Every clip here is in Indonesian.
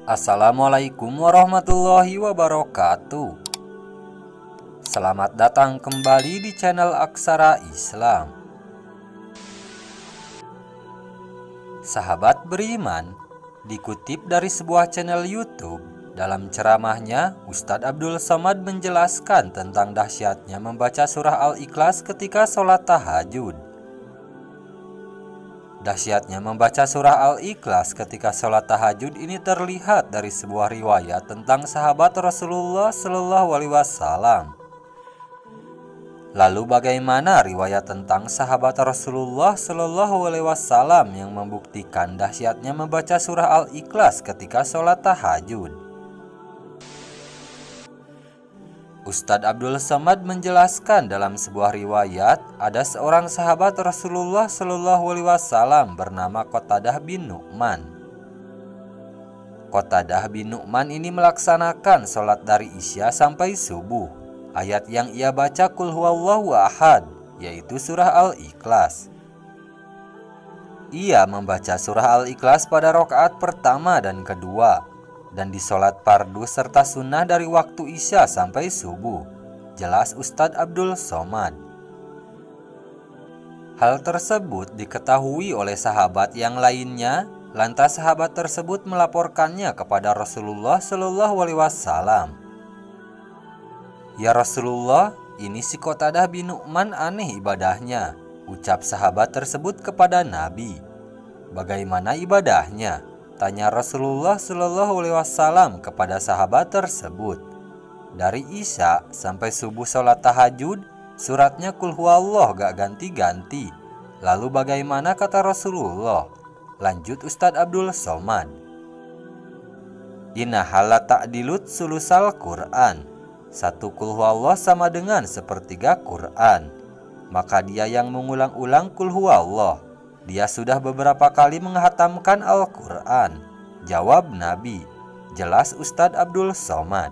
Assalamualaikum warahmatullahi wabarakatuh. Selamat datang kembali di channel Aksara Islam. Sahabat beriman, dikutip dari sebuah channel YouTube, dalam ceramahnya Ustadz Abdul Somad menjelaskan tentang dahsyatnya membaca surah Al-Ikhlas ketika sholat tahajud. Dahsyatnya membaca surah Al-Ikhlas ketika sholat tahajud ini terlihat dari sebuah riwayat tentang sahabat Rasulullah Shallallahu Alaihi Wasallam. Lalu bagaimana riwayat tentang sahabat Rasulullah Shallallahu Alaihi Wasallam yang membuktikan dahsyatnya membaca surah Al-Ikhlas ketika sholat tahajud? Ustadz Abdul Somad menjelaskan dalam sebuah riwayat ada seorang sahabat Rasulullah Shallallahu Alaihi Wasallam bernama Qatadah bin Nu'man. Qatadah bin Nu'man ini melaksanakan sholat dari Isya sampai subuh. Ayat yang ia baca Qul huwallahu ahad, yaitu surah Al-Ikhlas. Ia membaca surah Al-Ikhlas pada rakaat pertama dan kedua, dan di sholat fardu serta sunnah dari waktu Isya sampai subuh. Jelas Ustadz Abdul Somad. Hal tersebut diketahui oleh sahabat yang lainnya, lantas sahabat tersebut melaporkannya kepada Rasulullah Shallallahu Alaihi Wasallam. Ya Rasulullah, ini si Qatadah bin Nu'man aneh ibadahnya, ucap sahabat tersebut kepada Nabi. Bagaimana ibadahnya? Tanya Rasulullah Shallallahu Alaihi Wasallam kepada sahabat tersebut. Dari Isya sampai subuh sholat tahajud, suratnya Qul huwallah gak ganti-ganti. Lalu bagaimana kata Rasulullah? Lanjut Ustadz Abdul Somad. Inna hala ta'dilut sulusal Quran. Satu Qul huwallah sama dengan sepertiga Quran. Maka dia yang mengulang-ulang Qul huwallah, dia sudah beberapa kali menghatamkan Al-Quran. Jawab Nabi. Jelas Ustadz Abdul Somad.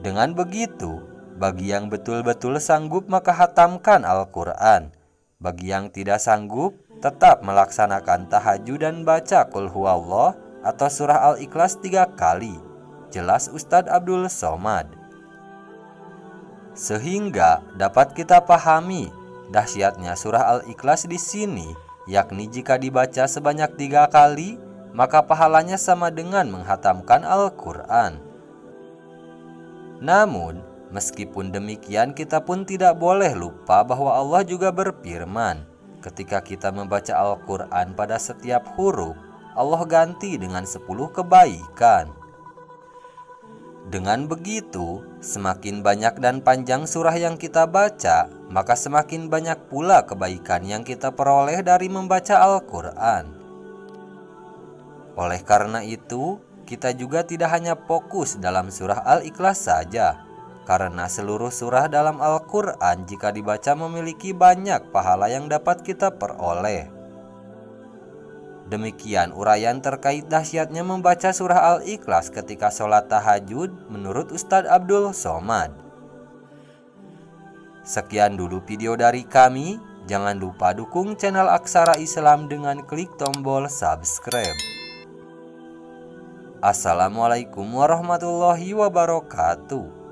Dengan begitu, bagi yang betul-betul sanggup maka hatamkan Al-Quran. Bagi yang tidak sanggup, tetap melaksanakan tahajud dan baca Qul huwallah atau surah Al-Ikhlas 3 kali. Jelas Ustadz Abdul Somad. Sehingga dapat kita pahami dahsyatnya surah Al-Ikhlas di sini, yakni jika dibaca sebanyak 3 kali, maka pahalanya sama dengan menghatamkan Al-Quran. Namun, meskipun demikian kita pun tidak boleh lupa bahwa Allah juga berfirman, ketika kita membaca Al-Quran pada setiap huruf, Allah ganti dengan 10 kebaikan. Dengan begitu, semakin banyak dan panjang surah yang kita baca, maka semakin banyak pula kebaikan yang kita peroleh dari membaca Al-Quran. Oleh karena itu, kita juga tidak hanya fokus dalam surah Al-Ikhlas saja, karena seluruh surah dalam Al-Quran jika dibaca memiliki banyak pahala yang dapat kita peroleh. Demikian uraian terkait dahsyatnya membaca surah Al-Ikhlas ketika sholat tahajud menurut Ustadz Abdul Somad. Sekian dulu video dari kami. Jangan lupa dukung channel Aksara Islam dengan klik tombol subscribe. Assalamualaikum warahmatullahi wabarakatuh.